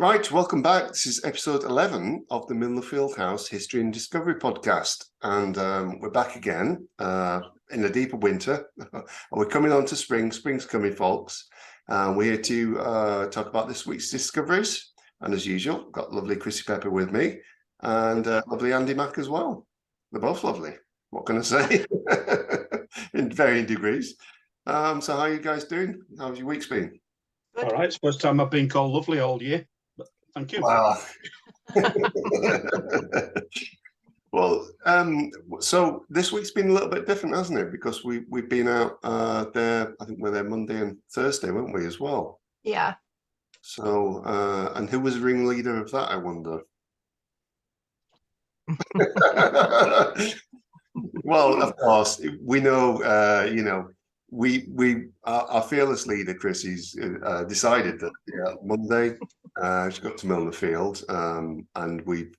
Right, welcome back. This is episode 11 of the Milner Field House History and Discovery podcast. And we're back again in a deeper winter. And we're coming on to spring. Spring's coming, folks. We're here to talk about this week's discoveries. And as usual, I've got lovely Chrissie Pepper with me and lovely Andy Mack as well. They're both lovely. What can I say? In varying degrees. So how are you guys doing? How's your week's been? All right, it's the first time I've been called lovely all year. Thank you. Wow. Well, so this week's been a little bit different, hasn't it? Because we've been out there. I think we're there Monday and Thursday, weren't we, as well? Yeah. So, and who was ringleader of that, I wonder? Well, of course, we know. Our fearless leader, Chrissie's, decided that Monday she got to Milner Field, and we've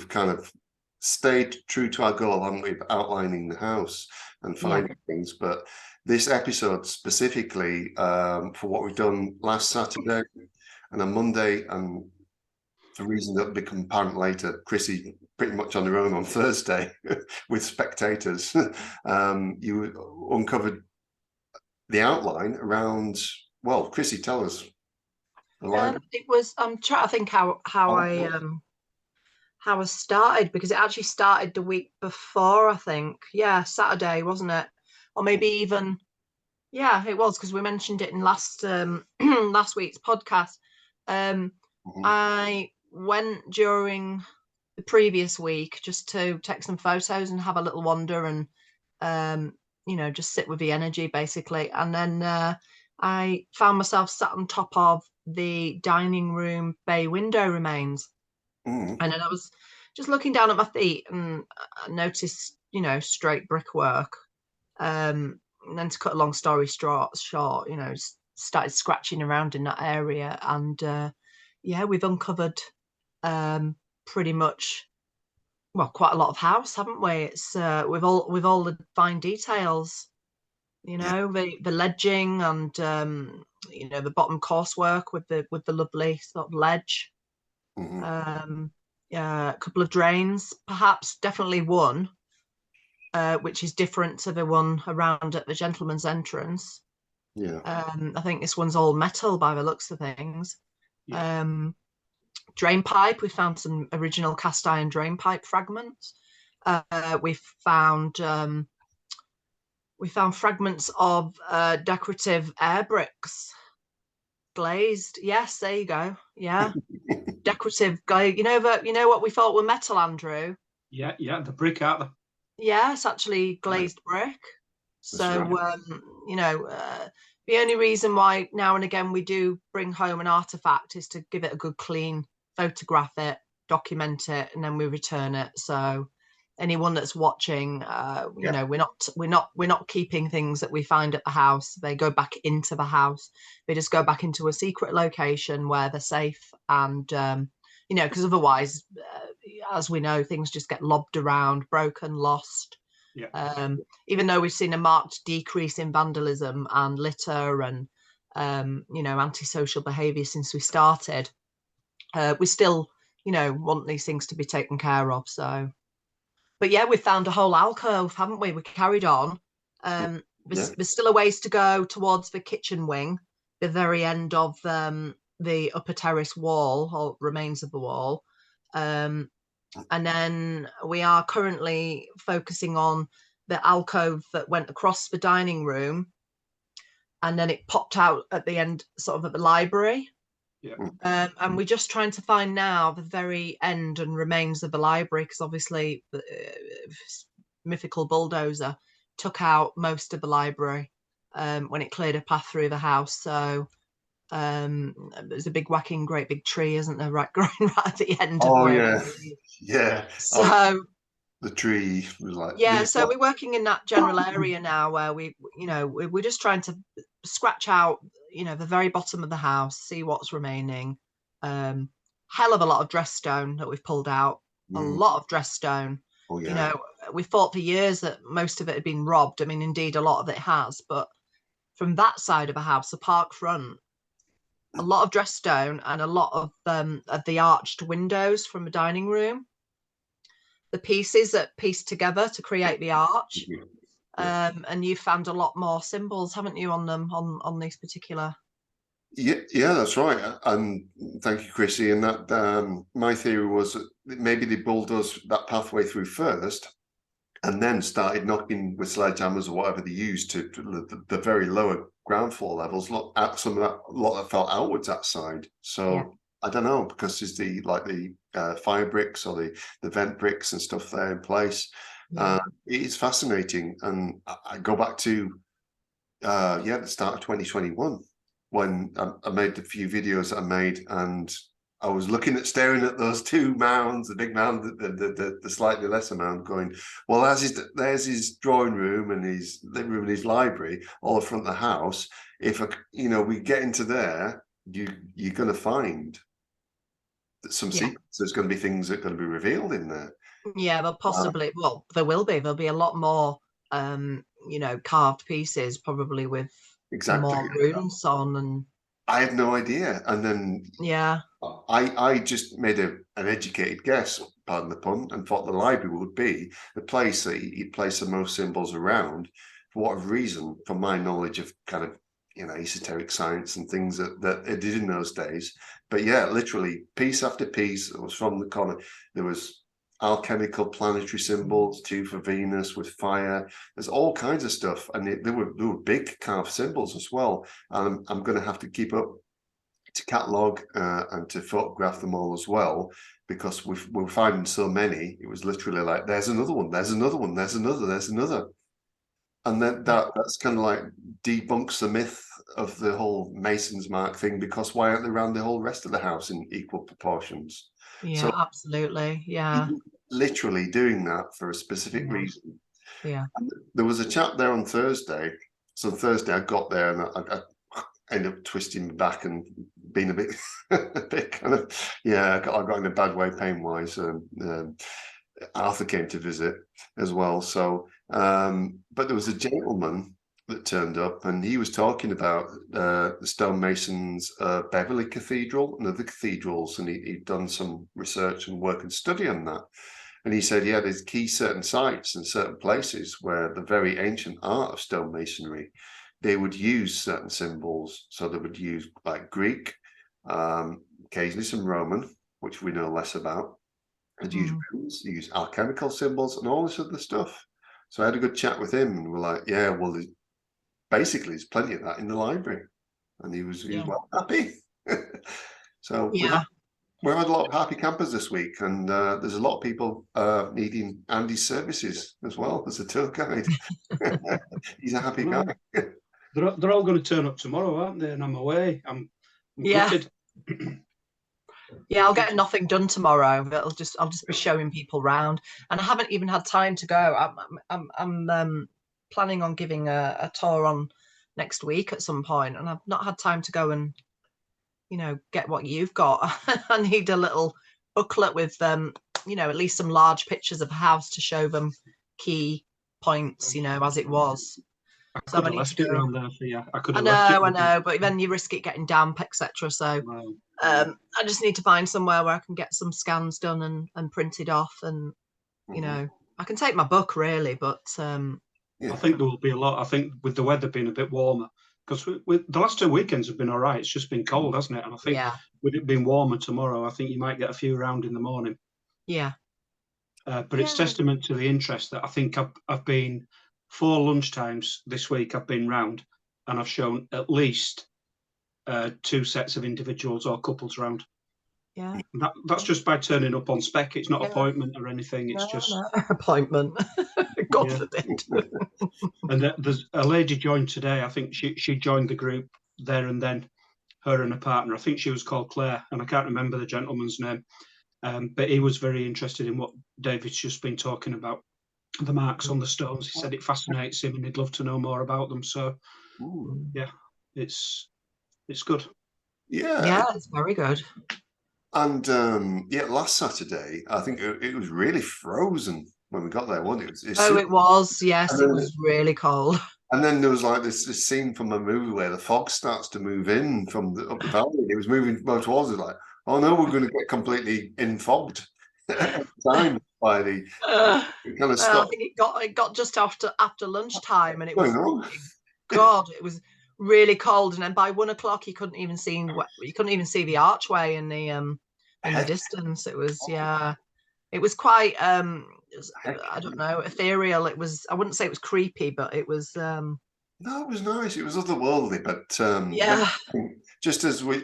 kind of stayed true to our goal, haven't we, of outlining the house and finding things. But this episode specifically for what we've done last Saturday and on Monday, and for reasons that will become apparent later, Chrissie pretty much on her own on Thursday with spectators. You uncovered the outline around, well, Chrissie, tell us. It was, I'm trying to think how I started, because it actually started the week before, I think. Yeah, Saturday, wasn't it? Or maybe even, yeah, it was, because we mentioned it in last week's podcast. I went during the previous week just to take some photos and have a little wander and just sit with the energy, basically. And then I found myself sat on top of the dining room bay window remains. And then I was just looking down at my feet and I noticed, straight brickwork. And then, to cut a long story short, started scratching around in that area. And we've uncovered pretty much, well, quite a lot of house, haven't we? It's with all the fine details, the ledging and the bottom coursework with the lovely sort of ledge. A couple of drains, perhaps definitely one, which is different to the one around at the gentleman's entrance. I think this one's all metal by the looks of things. Drain pipe, we found some original cast iron drain pipe fragments. We found fragments of decorative air bricks, glazed. Yes, there you go. Yeah, decorative glaze. You know what we thought were metal, Andrew? Yeah, the brick out there. Yeah, it's actually glazed brick. So right. The only reason why now and again we do bring home an artifact is to give it a good clean, photograph it, document it, and then we return it. So anyone that's watching, we're not keeping things that we find at the house. They go back into the house. They just go back into a secret location where they're safe, and because otherwise, as we know, things just get lobbed around, broken, lost. Even though we've seen a marked decrease in vandalism and litter and antisocial behaviour since we started, we still want these things to be taken care of. So, but yeah, we've found a whole alcove, haven't we? We carried on. There's still a ways to go towards the kitchen wing, the very end of the upper terrace wall, or remains of the wall. And then we are currently focusing on the alcove that went across the dining room, and then it popped out at the end, sort of at the library. And we're just trying to find now the very end and remains of the library, because obviously the mythical bulldozer took out most of the library when it cleared a path through the house. So there's a big whacking great big tree, isn't there, right growing right at the end of so the tree was like so we're working in that general area now where we're just trying to scratch out the very bottom of the house, see what's remaining. Hell of a lot of dress stone that we've pulled out. A lot of dress stone. We thought for years that most of it had been robbed. I mean, indeed a lot of it has, but from that side of the house, the park front, a lot of dressed stone and a lot of the arched windows from a dining room. The pieces that pieced together to create the arch. And you found a lot more symbols, haven't you, on them, on these particular? Yeah, that's right. And thank you, Chrissie. And that my theory was that maybe they bulldozed that pathway through first, and then started knocking with sledgehammers or whatever they used to the very lower ground floor levels. Look at some of that lot that fell outwards that side. So Yeah. I don't know, because there's the fire bricks or the vent bricks and stuff there in place. Yeah. It is fascinating, and I go back to the start of 2021 when I made a few videos that I made, and I was staring at those two mounds, the big mound, the slightly lesser mound, going, well, there's his drawing room and his living room and his library, all in front of the house. If we get into there, you're going to find that some secrets. There's going to be things that are going to be revealed in there. Yeah, but possibly, well, there will be. There'll be a lot more, carved pieces, probably with more runes on. And I had no idea. And then I just made an educated guess, pardon the pun, and thought the library would be the place that he'd place the most symbols around. For whatever reason, from my knowledge of kind of esoteric science and things that it did in those days. But yeah, literally piece after piece, it was from the corner. There was alchemical planetary symbols, two for Venus with fire. There's all kinds of stuff, and there were big carved symbols as well. And I'm going to have to keep up to catalogue and to photograph them all as well, because we're finding so many. It was literally like, there's another one, there's another one, there's another. And then that's kind of like debunks the myth of the whole Mason's mark thing, because why aren't they around the whole rest of the house in equal proportions? Yeah, so absolutely. Yeah. Literally doing that for a specific reason. Yeah. And there was a chap there on Thursday. So Thursday I got there and I ended up twisting my back and being a bit kind of, I got in a bad way pain-wise. Arthur came to visit as well. So, but there was a gentleman that turned up, and he was talking about the stonemasons' Beverley Cathedral and other cathedrals, and he'd done some research and work and study on that. And he said, there's certain sites and certain places where the very ancient art of stonemasonry, they would use certain symbols. So they would use like Greek, occasionally some Roman, which we know less about. And use runes, use alchemical symbols and all this other stuff. So I had a good chat with him, and we're like, there's plenty of that in the library. And he was well happy. So we've had a lot of happy campers this week, and there's a lot of people needing Andy's services as well as a tour guide. He's a happy guy. They're all going to turn up tomorrow, aren't they? And I'm away. I'm gutted. Yeah, I'll get nothing done tomorrow. I'll just be showing people around, and I haven't even had time to go. I'm planning on giving a tour on next week at some point, and I've not had time to go and get what you've got. I need a little booklet with at least some large pictures of a house to show them key points, as it was. I could have left it around there for you. I know, but then you risk it getting damp, etc. So I just need to find somewhere where I can get some scans done and printed off, and I can take my book really, but I think there will be a lot. I think with the weather being a bit warmer, because the last 2 weekends have been all right. It's just been cold, hasn't it? And I think with it being warmer tomorrow, I think you might get a few around in the morning. Yeah. But it's testament to the interest that I think I've been 4 lunchtimes this week. I've been round, and I've shown at least 2 sets of individuals or couples round. Yeah. That's just by turning up on spec. It's not appointment or anything. It's just appointment. God forbid. And there's a lady joined today. I think she joined the group there and then. Her and a partner. I think she was called Claire, and I can't remember the gentleman's name. But he was very interested in what David's just been talking about, the marks on the stones. He said it fascinates him, and he'd love to know more about them. So, it's good. Yeah, it's very good. And last Saturday, I think it was really frozen when we got there, wasn't it? It was. Yes, it was really cold. And then there was like this scene from a movie where the fog starts to move in from up the valley. It was moving more towards it, like, oh no, we're going to get completely infogged at the time by the it kind of well, I stopped. think it got just after lunchtime, and it was God, it was really cold. And then by 1 o'clock, you couldn't even see the archway in the distance. It was it was quite I don't know, ethereal. It was, I wouldn't say it was creepy, but it was No, it was nice. It was otherworldly, but yeah. just as we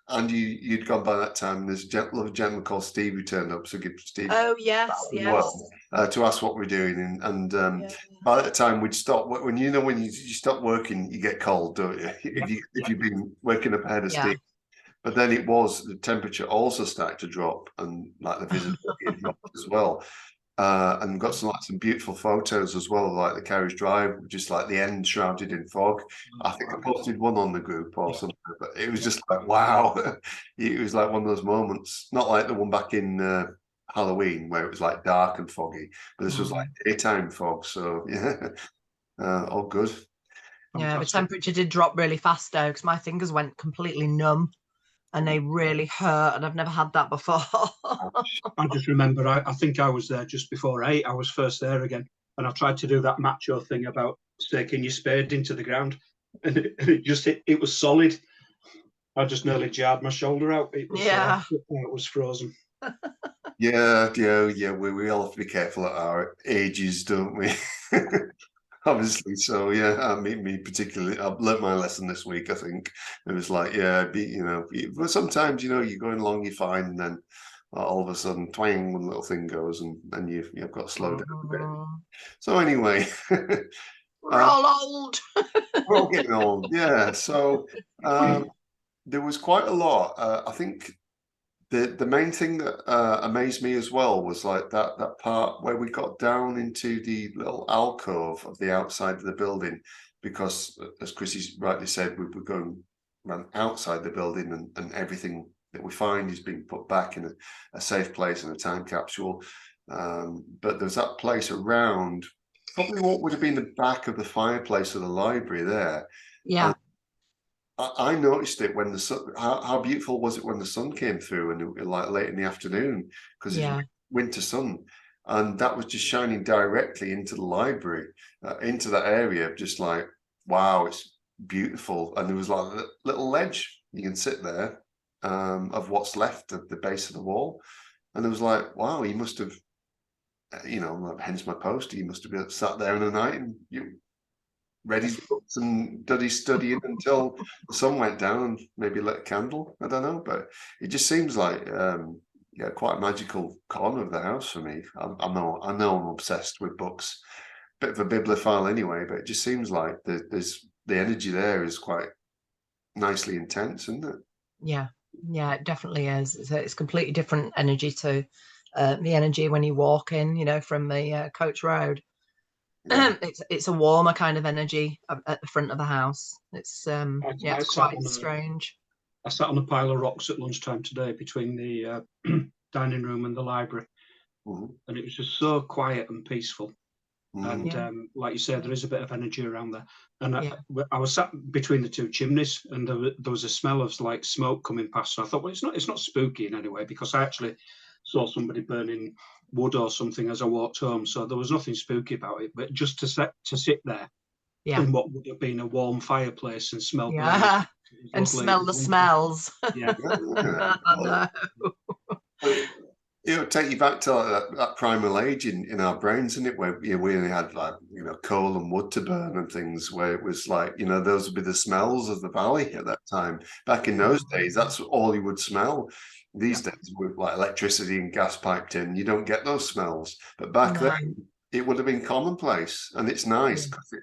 and you'd gone by that time. There's a lovely gentleman called Steve who turned up, so give Steve Oh yes, to ask what we're doing, and by that time we'd stop. When you stop working, you get cold, don't you? If you've been working up ahead of Steve. But then the temperature also started to drop, and like the visibility dropped as well. And got some beautiful photos as well, like the carriage drive, just like the end shrouded in fog. I think I posted one on the group or something, but it was just like, wow. It was like one of those moments, not like the one back in Halloween where it was like dark and foggy, but this was like daytime fog. So yeah, all good. Yeah, the temperature did drop really fast though, because my fingers went completely numb. And they really hurt, and I've never had that before. I just remember, I think I was there just before 8. I was first there again, and I tried to do that macho thing about staking your spade into the ground, and it was solid. I just nearly jarred my shoulder out. It was frozen. Yeah. We all have to be careful at our ages, don't we? Obviously, so yeah, me particularly. I've learned my lesson this week. I think it was like, but sometimes you're going along, you're fine, and then all of a sudden, twang, one little thing goes, and you've got to slow down a bit. So anyway, we're all old. We're all getting old, yeah. So there was quite a lot. I think the main thing that amazed me as well was like that part where we got down into the little alcove of the outside of the building, because as Chrissie rightly said, we were going around outside the building, and everything that we find is being put back in a safe place in a time capsule. But there's that place around, probably what would have been the back of the fireplace of the library there. Yeah. I noticed it when the sun. How beautiful was it when the sun came through, and like late in the afternoon, because it's winter sun, and that was just shining directly into the library, into that area. Just like, wow, it's beautiful. And there was like a little ledge you can sit there, of what's left of the base of the wall, and it was like, wow, he must have, hence my poster. He must have been sat there in the night and read his books and did his studying until the sun went down, and maybe lit a candle. I don't know, but it just seems like quite a magical corner of the house for me. I know I'm obsessed with books, bit of a bibliophile anyway, but it just seems like there's the energy there is quite nicely intense, isn't it? Yeah, it definitely is. It's completely different energy to the energy when you walk in, from the Coach Road. Yeah. It's a warmer kind of energy at the front of the house. It's it's quite strange. I sat on a pile of rocks at lunchtime today between the dining room and the library, and it was just so quiet and peaceful. And like you said, there is a bit of energy around there. And I was sat between the two chimneys, and there was a smell of like smoke coming past. So I thought, well, it's not spooky in any way, because I actually saw somebody burning wood or something as I walked home, so there was nothing spooky about it. But just to sit there in what would have been a warm fireplace and smell and smell the smells. Yeah. I know. Take you back to that primal age in our brains, isn't it? Where we only had like coal and wood to burn and things, where it was like those would be the smells of the valley at that time. Back in those days, that's all you would smell. These days, with like electricity and gas piped in, you don't get those smells. But back then, it would have been commonplace, and it's nice because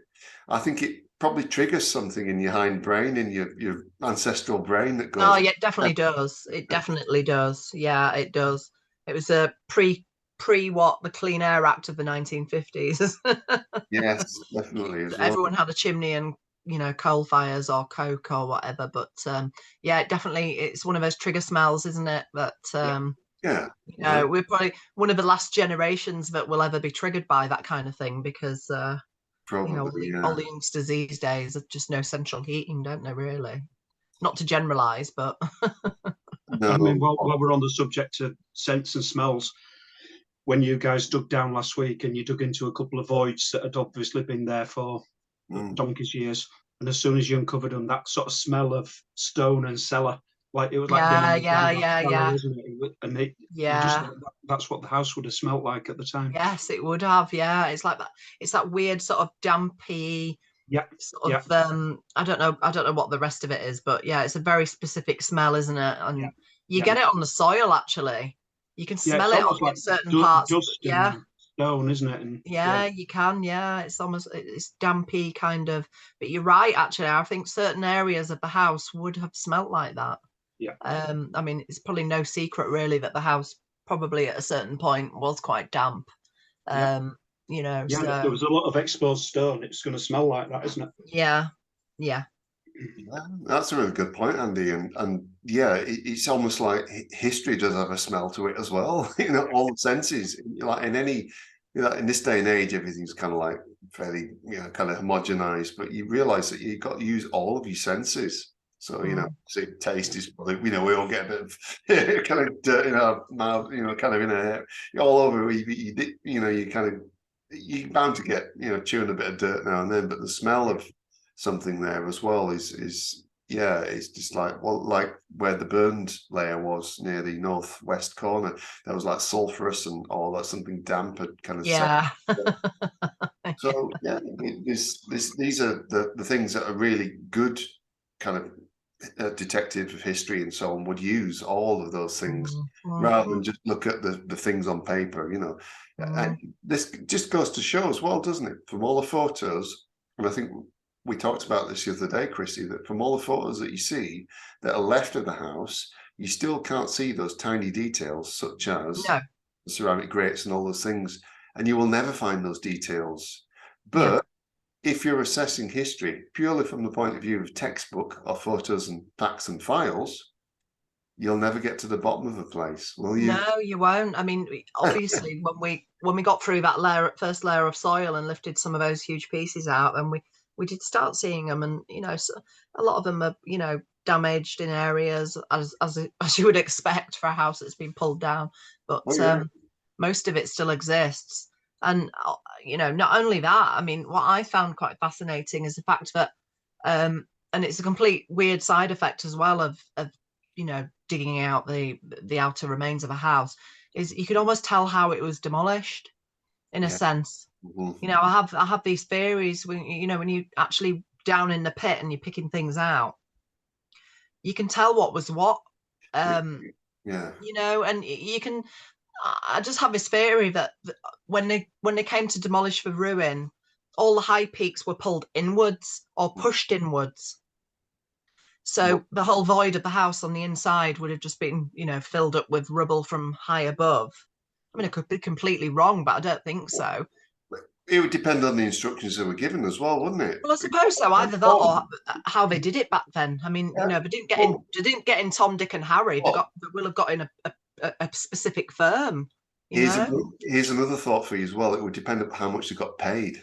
I think it probably triggers something in your hindbrain, in your ancestral brain that goes. Oh, yeah, it definitely does. It definitely does. Yeah, it does. It was a pre the Clean Air Act of the 1950s. Yes, definitely. Everyone had a chimney and coal fires or coke or whatever, but it's one of those trigger smells, isn't it? That we're probably one of the last generations that will ever be triggered by that kind of thing, because Probably, all the youngsters these days have just no central heating, don't they, really? Not to generalise, but... No. I mean, while we're on the subject of scents and smells, when you guys dug down last week and you dug into a couple of voids that had obviously been there for donkey's years, and as soon as you uncovered them, that sort of smell of stone and cellar, like it was like yeah, isn't it? And it, yeah, that's what the house would have smelt like at the time. yes, it would have. Yeah, it's like that. It's that weird sort of dampy. Yeah. Sort of, I don't know what the rest of it is, but yeah, it's a very specific smell, isn't it? And you get it on the soil, actually. You can smell it on like certain parts. Dust and stone, isn't it? And, you can. Yeah, it's dampy kind of. But you're right, actually. I think certain areas of the house would have smelt like that. Yeah. I mean, it's probably no secret, really, that the house probably at a certain point was quite damp. So there was a lot of exposed stone. It's going to smell like that, isn't it? Yeah. That's a really good point, Andy. And it's almost like history does have a smell to it as well. All the senses, like in any, in this day and age, everything's kind of like fairly, kind of homogenized. But you realize that you've got to use all of your senses. So so taste is probably, we all get a bit of kind of dirt in our mouth, kind of in our hair, all over. You're bound to get chewing a bit of dirt now and then, but the smell of something there as well is it's just like like where the burned layer was near the northwest corner, that was like sulfurous and all that, something damp had kind of so these are the things that are really good kind of detective of history and so on would use all of those things rather than just look at the things on paper, and this just goes to show as well, doesn't it, from all the photos, and I think we talked about this the other day, Chrissie, that from all the photos that you see that are left of the house, you still can't see those tiny details such as the ceramic grates and all those things, and you will never find those details. But if you're assessing history purely from the point of view of textbook or photos and facts and files, you'll never get to the bottom of a place, will you? No, you won't. I mean, obviously, when we got through that first layer of soil and lifted some of those huge pieces out, and we did start seeing them, and a lot of them are damaged in areas as you would expect for a house that's been pulled down, but most of it still exists. And not only that, I mean, what I found quite fascinating is the fact that and it's a complete weird side effect as well of digging out the outer remains of a house, is you could almost tell how it was demolished in a sense. I have these theories when you actually down in the pit and you're picking things out, you can tell what was what. And you can. I just have this theory that when they came to demolish the ruin, all the high peaks were pulled inwards or pushed inwards. So the whole void of the house on the inside would have just been, filled up with rubble from high above. I mean, I could be completely wrong, but I don't think so. It would depend on the instructions that were given as well, wouldn't it? Well, I suppose so. Either that or how they did it back then. I mean, they didn't get in Tom, Dick, and Harry. They will have got in a specific firm. Here's another thought for you as well. It would depend on how much they got paid.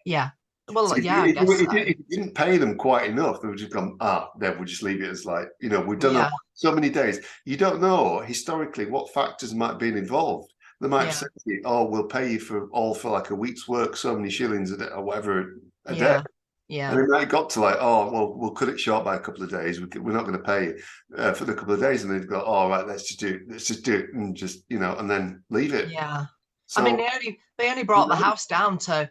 Yeah. Well, so I guess so. If you didn't pay them quite enough, they would just gone, we'll just leave it as like, we've done so many days. You don't know historically what factors might have been involved. They might have said to you, we'll pay you for like a week's work, so many shillings a day or whatever a day. Yeah. And it might have got to like, we'll cut it short by a couple of days. We're not going to pay you for the couple of days. And they've got, right, let's just do it and just, and then leave it. Yeah. So, I mean, they only brought the house down to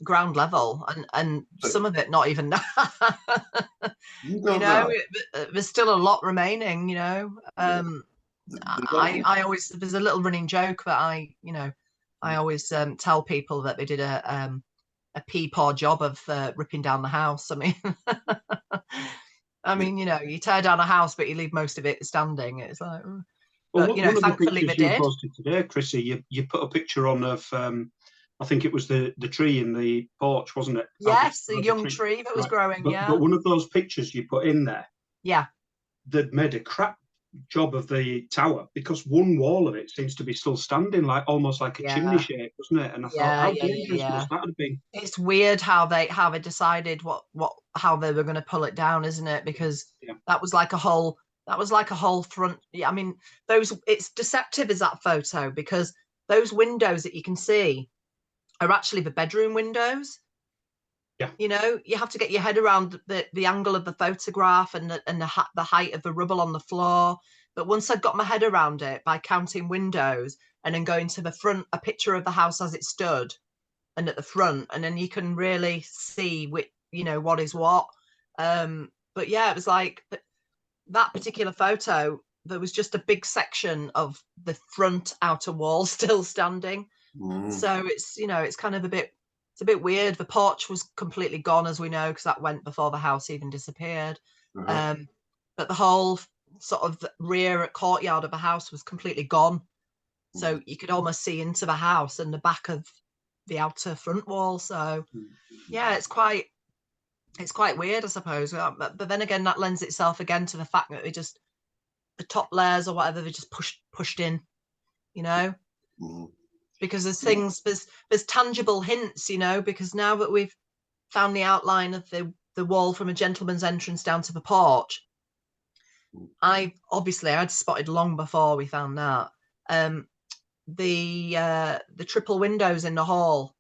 ground level, and some of it not even that. There's still a lot remaining, I always, there's a little running joke that I always tell people that they did a peepaw job of ripping down the house. I mean, you tear down a house, but you leave most of it standing. It's like, but thankfully they did. Today, Chrissie, you put a picture on of, I think it was the tree in the porch, wasn't it? Yes, the young tree that was growing. But one of those pictures you put in there, they'd made a crap job of the tower, because one wall of it seems to be still standing, like almost like a chimney shape, doesn't it? And I thought, how dangerous must that have been? It's weird how they decided how they were going to pull it down, isn't it? Because that was like a whole front. Yeah, I mean, it's deceptive, is that photo, because those windows that you can see are actually the bedroom windows. Yeah. You know, you have to get your head around the angle of the photograph and the height of the rubble on the floor. But once I'd got my head around it by counting windows and then going to the front, a picture of the house as it stood, and at the front, and then you can really see what is what. But yeah, it was like that particular photo, there was just a big section of the front outer wall still standing. So it's kind of a bit weird. The porch was completely gone, as we know, because that went before the house even disappeared. But the whole sort of rear courtyard of the house was completely gone. So you could almost see into the house and the back of the outer front wall. So yeah, it's quite weird, I suppose. But then again, that lends itself again to the fact that the top layers or whatever, they just pushed in, because there's tangible hints, because now that we've found the outline of the wall from a gentleman's entrance down to the porch, I'd spotted long before we found that the triple windows in the hall,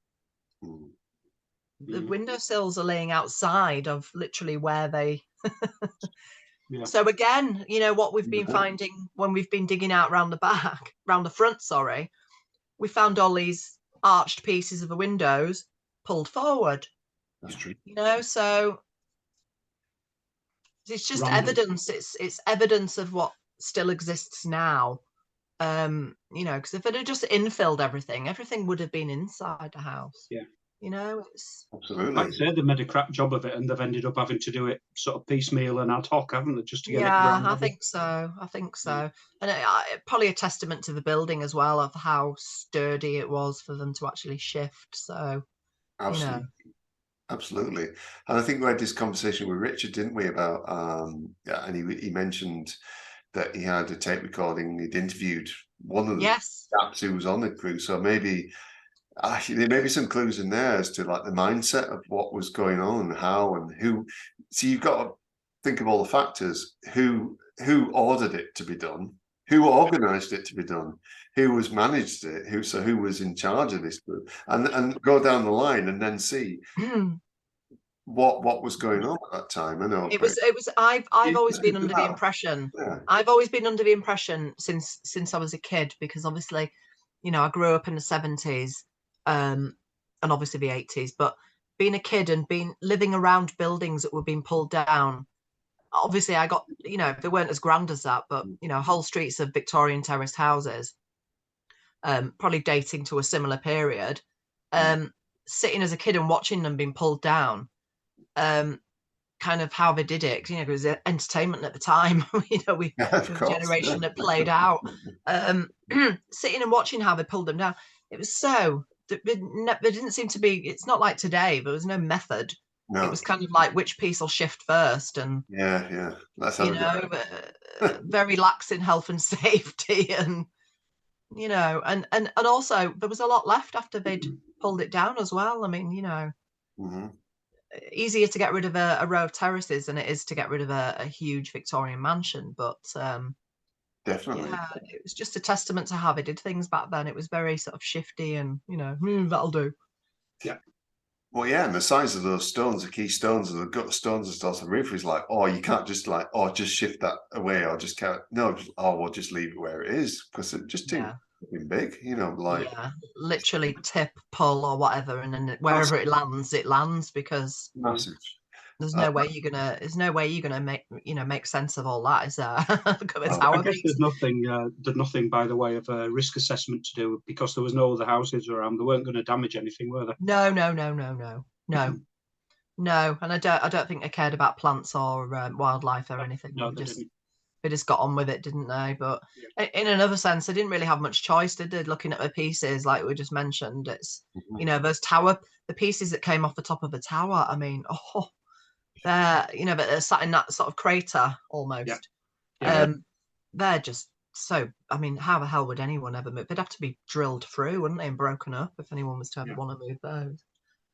the windowsills are laying outside of literally where they So again, what we've been finding when we've been digging out round the front, we found all these arched pieces of the windows pulled forward. That's true. So it's just evidence. It's evidence of what still exists now. Because if it had just infilled everything would have been inside the house. Yeah. It's Absolutely. Like I said, they made a crap job of it, and they've ended up having to do it sort of piecemeal and ad hoc, haven't they? Just to get it. I think so. And it probably a testament to the building as well, of how sturdy it was for them to actually shift. So, Absolutely. And I think we had this conversation with Richard, didn't we, about and he mentioned that he had a tape recording. He'd interviewed one of the chaps who was on the crew. So maybe there may be some clues in there as to like the mindset of what was going on and how and who. So you've got to think of all the factors. Who ordered it to be done? Who organized it to be done? Who was managed it? Who was in charge of this group? And go down the line and then see what was going on at that time. I know it was. I've always been under the impression. I've always been under the impression since I was a kid, because obviously, I grew up in the 70s, and obviously the 80s. But being a kid and living around buildings that were being pulled down, obviously I got, they weren't as grand as that, but whole streets of Victorian terraced houses, probably dating to a similar period. Sitting as a kid and watching them being pulled down. Kind of how they did it, it was entertainment at the time. The generation that played out. Sitting and watching how they pulled them down, it was so there didn't seem to be. It's not like today. There was no method. No. It was kind of like which piece will shift first, and that's how very lax in health and safety, and and also there was a lot left after they'd pulled it down as well. I mean, easier to get rid of a row of terraces than it is to get rid of a huge Victorian mansion, but definitely, it was just a testament to how they did things back then. It was very sort of shifty, and that'll do. Well, and the size of those stones, the key stones and the gut stones and stuff on the roof is like, you can't just just shift that away, or just can't. No, we'll just leave it where it is, because it just too big, literally tip, pull, or whatever, and then wherever it lands, because massive. There's no way you're gonna make sense of all that, is there? I guess there's nothing by the way of a risk assessment to do, because there was no other houses around. They weren't going to damage anything, were they? No. And I don't think they cared about plants or wildlife or anything. No, they just got on with it, didn't they? But in another sense, they didn't really have much choice, did they? Looking at the pieces, like we just mentioned, it's those the pieces that came off the top of the tower. I mean, but they're sat in that sort of crater almost. they're just so, I mean, how the hell would anyone ever move? They'd have to be drilled through, wouldn't they, and broken up if anyone was to ever want to move those.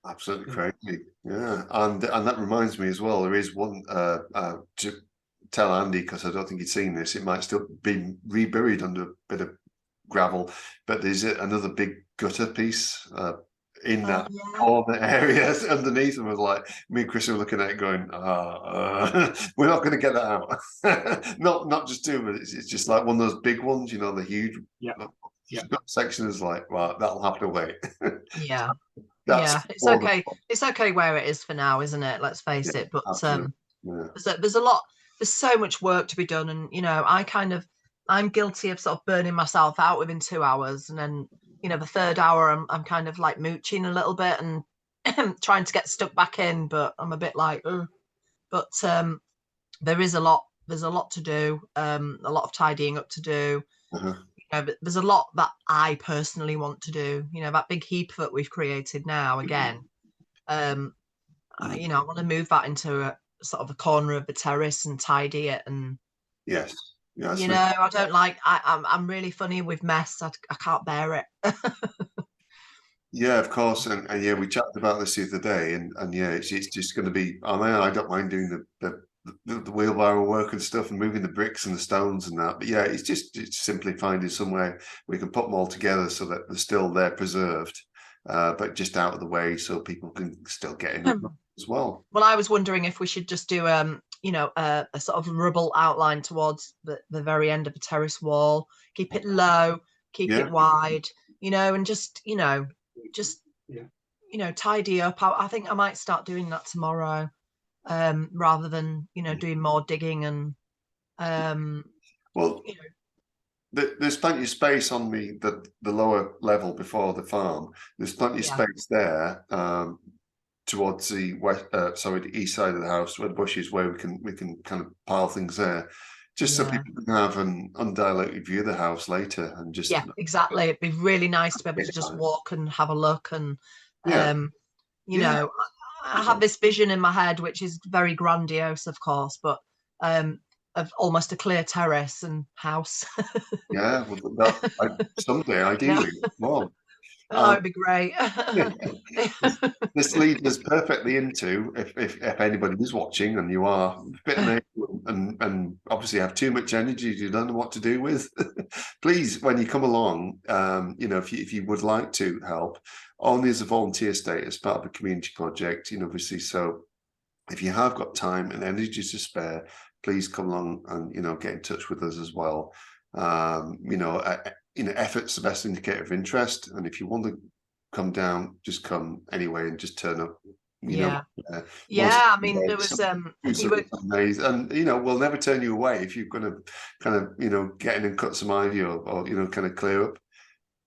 Absolutely crazy. Yeah. And that reminds me as well, there is one to tell Andy, because I don't think he's seen this, it might still be reburied under a bit of gravel, but there's another big gutter piece in that corner area underneath, and was like, me and Chris were looking at it going, we're not going to get that out. not just two, but it's just like one of those big ones, you know, the huge section is like, well, that'll have to wait. Yeah. It's okay. It's okay where it is for now, isn't it? Let's face it. But there's a lot, there's so much work to be done, and you know, I'm guilty of sort of burning myself out within 2 hours, and then, you know, the third hour I'm kind of like mooching a little bit and trying to get stuck back in, but I'm a bit like, but there's a lot to do, a lot of tidying up to do. You know, but there's a lot that I personally want to do. You know, that big heap that we've created now again. You know, I want to move that into a sort of a corner of the terrace and tidy it. And yes, you know, I don't like. I'm really funny with mess. I can't bear it. Yeah, of course, and yeah, we chatted about this the other day, and yeah, it's just going to be. I mean, I don't mind doing the wheelbarrow work and stuff, and moving the bricks and the stones and that. But yeah, it's simply finding somewhere we can put them all together so that they're still there preserved, but just out of the way so people can still get in as well. Well, I was wondering if we should just do you know, a sort of rubble outline towards the very end of the terrace wall. Keep it low, keep it wide, you know, and just you know, tidy up. I think I might start doing that tomorrow. Rather than, you know, doing more digging and well, you know, there's plenty of space on the lower level before the farm. There's plenty of space there towards the the east side of the house where the bushes, where we can kind of pile things there, just so people can have an undiluted view of the house later, and just exactly. It'd be really nice to be able to just walk and have a look, and you know, I have this vision in my head, which is very grandiose, of course, but of almost a clear terrace and house. Yeah, well, someday, ideally, more. It'd be great. This leads us perfectly into, if anybody is watching and you are fit and obviously have too much energy you don't know what to do with, please, when you come along, you know, if you would like to help, only as a volunteer status, part of a community project, you know, obviously. So if you have got time and energy to spare, please come along and, you know, get in touch with us as well. You know, effort's the best indicator of interest, and if you want to come down, just come anyway and just turn up. You know, I mean, there was amazing, and you know, we'll never turn you away if you're going to kind of, you know, get in and cut some ivy or you know, kind of clear up.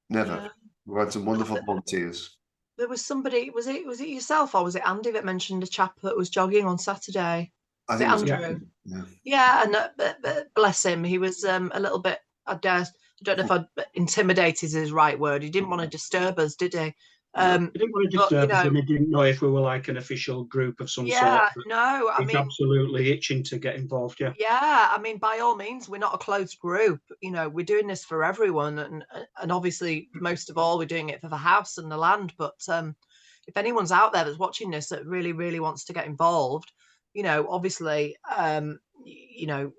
Never. We've had some wonderful volunteers. There was somebody. Was it yourself or was it Andy that mentioned a chap that was jogging on Saturday? I think it was Andrew. And bless him, he was a little bit. I don't know if intimidate is his right word. He didn't want to disturb us, did he? He didn't want to disturb us, and he didn't know if we were like an official group of some sort. No, I mean, absolutely itching to get involved. Yeah, I mean, by all means, we're not a closed group. You know, we're doing this for everyone, and obviously, most of all, we're doing it for the house and the land. But if anyone's out there that's watching this that really, really wants to get involved, you know, obviously, you know,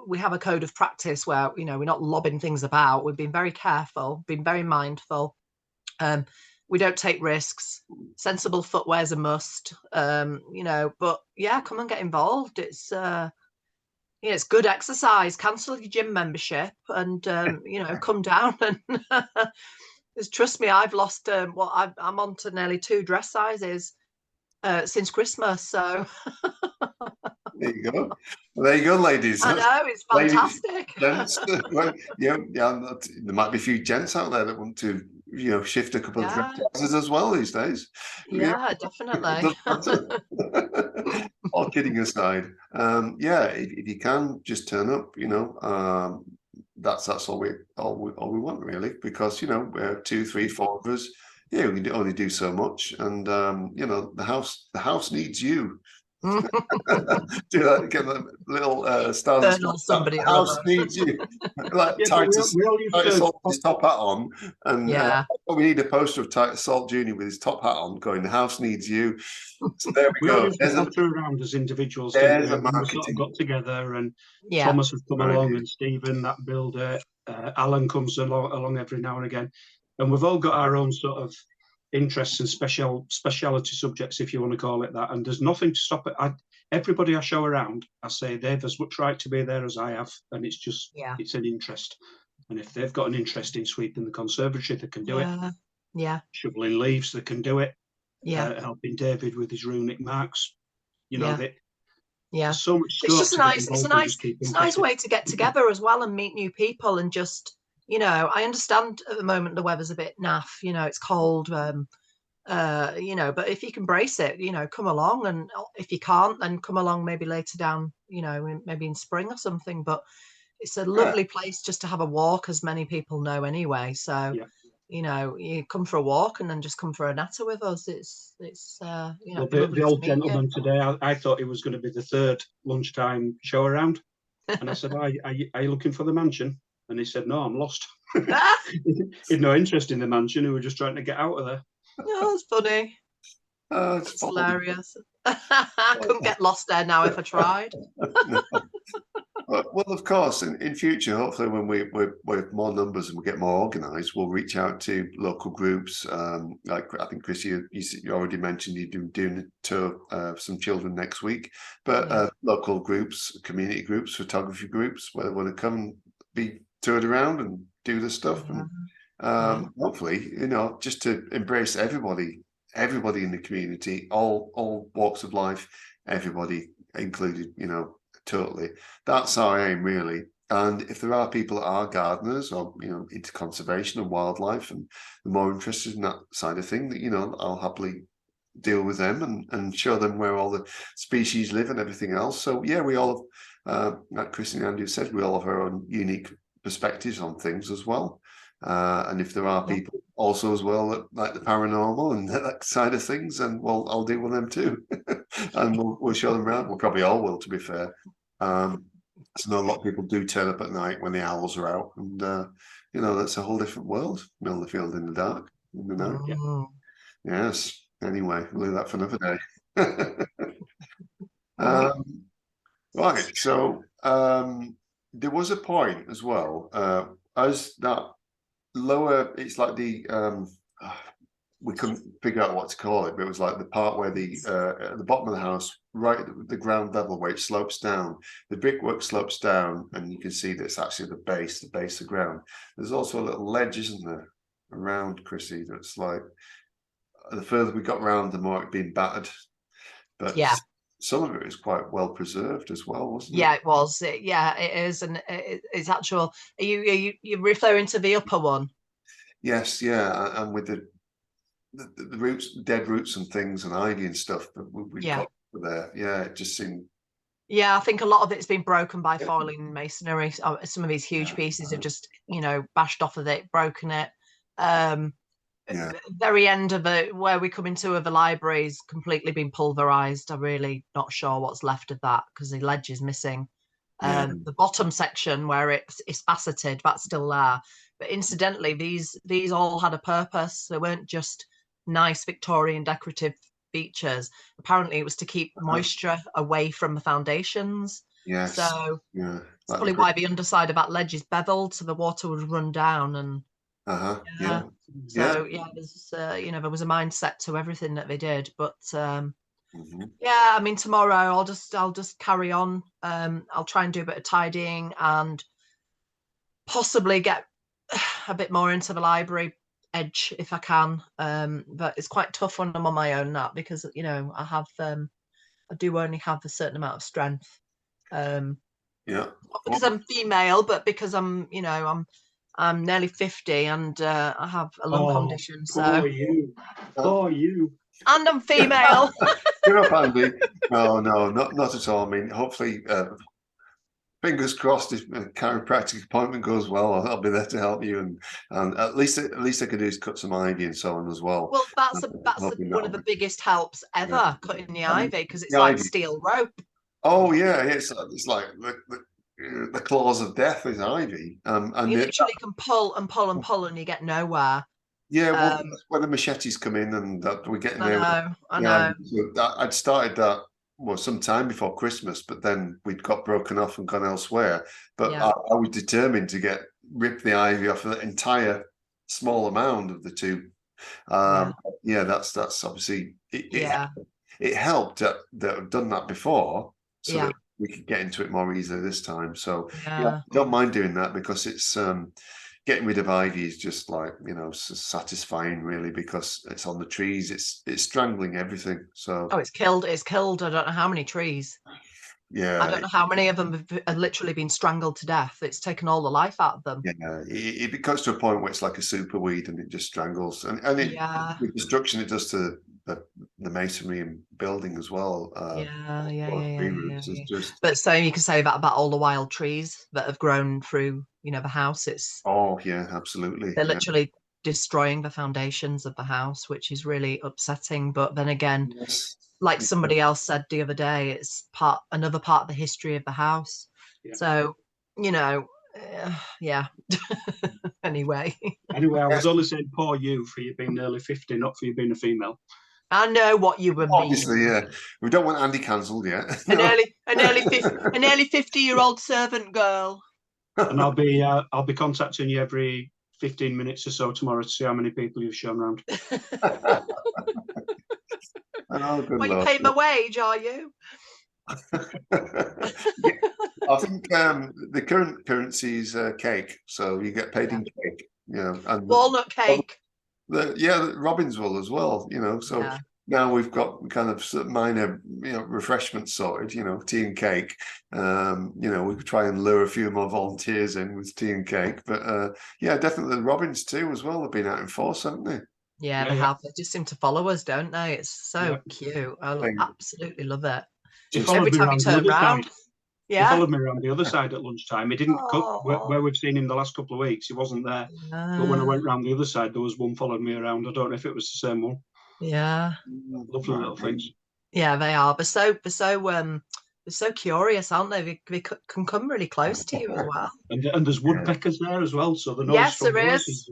we have a code of practice where, you know, we're not lobbing things about. We've been very careful, been very mindful. We don't take risks. Sensible footwear's a must. You know, but yeah, come and get involved. It's it's good exercise. Cancel your gym membership and you know, come down and trust me, I've lost I'm on to nearly 2 dress sizes since Christmas. So there you go. Well, there you go, ladies. I know, it's fantastic. Ladies, gents, well, there might be a few gents out there that want to, you know, shift a couple of dresses as well these days. Yeah, definitely. All kidding aside, if you can just turn up, you know, that's all we want really, because, you know, we're 2, 3, 4 of us. Yeah, we can only do so much, and you know, the house needs you. Do that, get a little Colonel somebody the or house other. needs you. Like Yeah, but Titus, we all used Titus to. Salt with his top hat on, and Yeah. we need a poster of Titus Salt Jr. with his top hat on, going, "The house needs you." So there we We all go. used to potter around as individuals, didn't There's we? a And we sort of marketing got together, and Yeah. Thomas has come Very along, good. and Stephen, that builder, Alan comes along every now and again, and we've all got our own sort of interests and speciality subjects, if you want to call it that. And there's nothing to stop it. Everybody I show around, I say they've as much right to be there as I have, and it's just it's an interest. And if they've got an interest in sweeping the conservatory, they can do it. Yeah. Shoveling leaves, they can do it. Yeah. Helping David with his runic marks, you know, that so much It's just scope it's a nice way to get together as well and meet new people, and just, you know, I understand at the moment the weather's a bit naff, you know, it's cold, you know, but if you can brace it, you know, come along, and if you can't, then come along maybe later down, you know, maybe in spring or something. But it's a lovely place just to have a walk, as many people know anyway. So you know, you come for a walk and then just come for a natter with us. It's you know, well, the old gentleman today, I thought it was going to be the third lunchtime show around, and I said, are you looking for the mansion? And he said, no, I'm lost. He had no interest in the mansion. We were just trying to get out of there. No, it's funny. It's hilarious. I couldn't get lost there now if I tried. Well, of course, in future, hopefully, when we're more numbers and we get more organised, we'll reach out to local groups. Like I think Chrissie, you already mentioned you're doing a tour for some children next week, but local groups, community groups, photography groups, where they want to come and be toured around and do the stuff, and hopefully, you know, just to embrace everybody in the community, all walks of life, everybody included, you know. Totally, that's our aim, really. And if there are people that are gardeners or, you know, into conservation and wildlife and are more interested in that side of thing, that, you know, I'll happily deal with them and show them where all the species live and everything else. So yeah, we all have, like Chrissie and Andrew said, we all have our own unique perspectives on things as well. And if there are people also as well that like the paranormal and that side of things, and well, I'll deal with them too, and we'll show them around. We probably all will, to be fair. So a lot of people do turn up at night when the owls are out, and you know, that's a whole different world. Milner Field in the dark, in the night. Yes. Anyway, we'll leave that for another day. Right. So there was a point as well as that lower. It's like the we couldn't figure out what to call it, but it was like the part where the at the bottom of the house, right at the ground level, where it slopes down, the brickwork slopes down, and you can see that it's actually the base of the ground. There's also a little ledge, isn't there, around, Chrissie, that's like the further we got round, the more it'd been battered. But some of it is quite well preserved as well, wasn't it? Yeah, it was. Yeah, it is, and it's actual. Are you referring to the upper one? Yes, yeah, and with the roots, dead roots and things, and ivy and stuff that we got there. Yeah, it just seemed. Yeah, I think a lot of it's been broken by foiling masonry. Some of these huge pieces have just, you know, bashed off of it, broken it. Very end of it, where we come into the library's completely been pulverized. I'm really not sure what's left of that because the ledge is missing. The bottom section where it's faceted, that's still there. But incidentally, these all had a purpose. They weren't just nice Victorian decorative features. Apparently, it was to keep moisture away from the foundations. Yes. So that's probably why the underside of that ledge is beveled, so the water would run down. And there's you know, there was a mindset to everything that they did. But yeah, I mean, tomorrow I'll just carry on. I'll try and do a bit of tidying and possibly get a bit more into the library edge if I can. But it's quite tough when I'm on my own now, because, you know, I do only have a certain amount of strength. Not because I'm female, but because I'm, you know, I'm nearly 50 and I have a lung condition. So poor you. And I'm female. You're up, Andy. No, not at all. I mean, hopefully fingers crossed, if a chiropractic appointment goes well, I'll be there to help you, and at least I could do is cut some ivy and so on as well. Well, that's Hoping one of the biggest helps ever, yeah. cutting the I mean, ivy, because it's the like ivy. steel rope. Oh yeah, it's like the claws of death is ivy. And You literally can pull and pull and pull, and you get nowhere. yeah, well, that's where the machetes come in, and that we're getting there. I know. So I'd started that some time before Christmas, but then we'd got broken off and gone elsewhere. But Yeah. I was determined to rip the ivy off the entire small amount of the tube. Yeah, that's obviously it helped that I've done that before, so that we could get into it more easily this time. So yeah, I don't mind doing that, because it's getting rid of ivy is just like, satisfying really, because it's on the trees, it's strangling everything. So it's killed I don't know how many trees. Yeah, I don't know how many of them have literally been strangled to death. It's taken all the life out of them. Yeah, it goes to a point where it's like a super weed, and it just strangles, and the destruction it does to the masonry and building as well. Just... But so you can say that about all the wild trees that have grown through, the house. It's absolutely. They're literally destroying the foundations of the house, which is really upsetting. But then again, like somebody else said the other day, it's another part of the history of the house. So Anyway, I was only saying poor you for you being nearly 50, not for you being a female. I know what you were meaning. Obviously, yeah. We don't want Andy cancelled yet. An early 50-year-old servant girl. And I'll be contacting you every 15 minutes or so tomorrow to see how many people you've shown around. You pay my wage, are you? I think the current currency is cake, so you get paid in cake. And walnut cake. The Robins will as well. So now we've got kind of minor, refreshments sorted. Tea and cake. We could try and lure a few more volunteers in with tea and cake. But definitely the Robins too as well. They've been out in force, haven't they? Yeah, they have. They just seem to follow us, don't they? It's so cute. I absolutely love it. Every time you turn around. He followed me around the other side at lunchtime. He didn't cut where we've seen him the last couple of weeks. He wasn't there. But when I went round the other side, there was one followed me around. I don't know if it was the same one. Yeah. Lovely little things. Yeah, they are. They're so curious, aren't they? They can come really close to you as well. And there's woodpeckers there as well. So the noise yes, there is.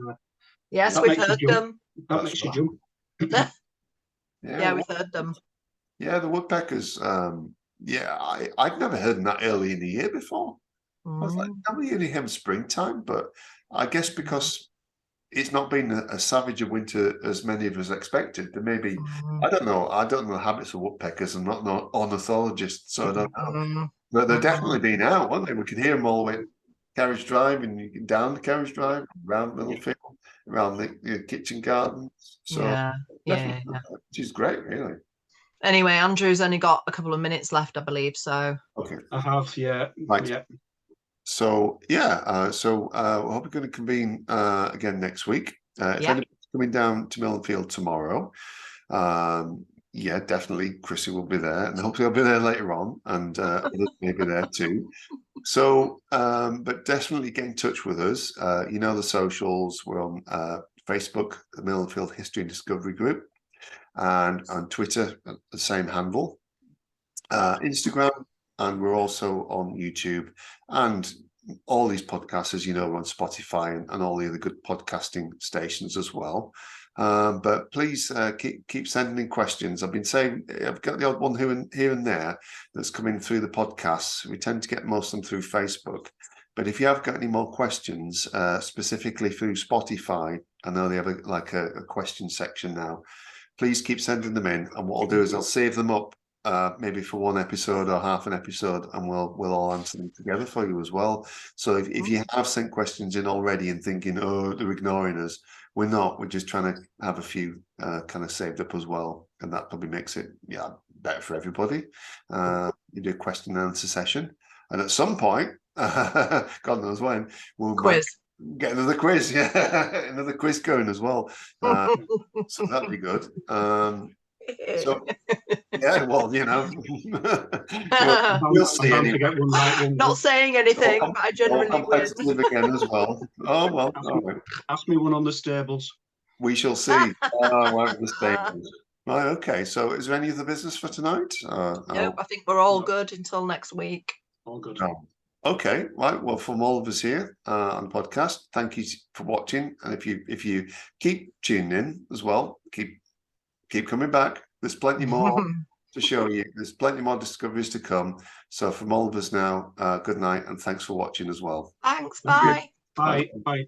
Yes, we've heard them. That makes you jump. We've heard them. Yeah, the woodpeckers. I'd never heard them that early in the year before. I was like, never really him springtime, but I guess because it's not been a savage of winter as many of us expected. There may be, I don't know the habits of woodpeckers. I'm not an ornithologist, so I don't know. But they're definitely been out, weren't they? We could hear them all the way Carriage Drive, and you can down the Carriage Drive, around Milner Field, around the kitchen garden. So which is great, really. Anyway, Andrew's only got a couple of minutes left, I believe. So okay, I have, right. Yeah. So we're going to convene again next week. If anybody's coming down to Milner Field tomorrow, definitely Chrissie will be there, and hopefully I'll be there later on, and others may be there too. So, but definitely get in touch with us. The socials. We're on Facebook, the Milner Field History and Discovery Group, and on Twitter, the same handle, Instagram, and we're also on YouTube, and all these podcasts, as you know, we're on Spotify and all the other good podcasting stations as well. But please keep sending in questions. I've been saying I've got the odd one here and there that's coming through the podcasts. We tend to get most of them through Facebook. But if you have got any more questions, specifically through Spotify, I know they have a question section now. Please keep sending them in, and what I'll do is I'll save them up maybe for one episode or half an episode, and we'll all answer them together for you as well. So if you have sent questions in already and thinking, oh, they're ignoring us, we're not. We're just trying to have a few kind of saved up as well, and that probably makes it better for everybody. You do a question and answer session, and at some point, God knows when, we'll get another quiz, another quiz going as well. So that'd be good. So, yeah, well, you know, we'll see I'm bound to anyway. get one right, one Not wrong. saying anything, but I All generally win. competitive again as well. Oh, well, all right. Ask me one on the stables. We shall see. Right, the stables. Right, okay. So is there any other business for tonight? Nope, I think we're all No. good until next week. All good. No. Okay, right. Well, from all of us here on the podcast, thank you for watching. And if you keep tuning in as well, keep coming back. There's plenty more to show you. There's plenty more discoveries to come. So from all of us now, good night and thanks for watching as well. Thanks, bye. Bye. Bye.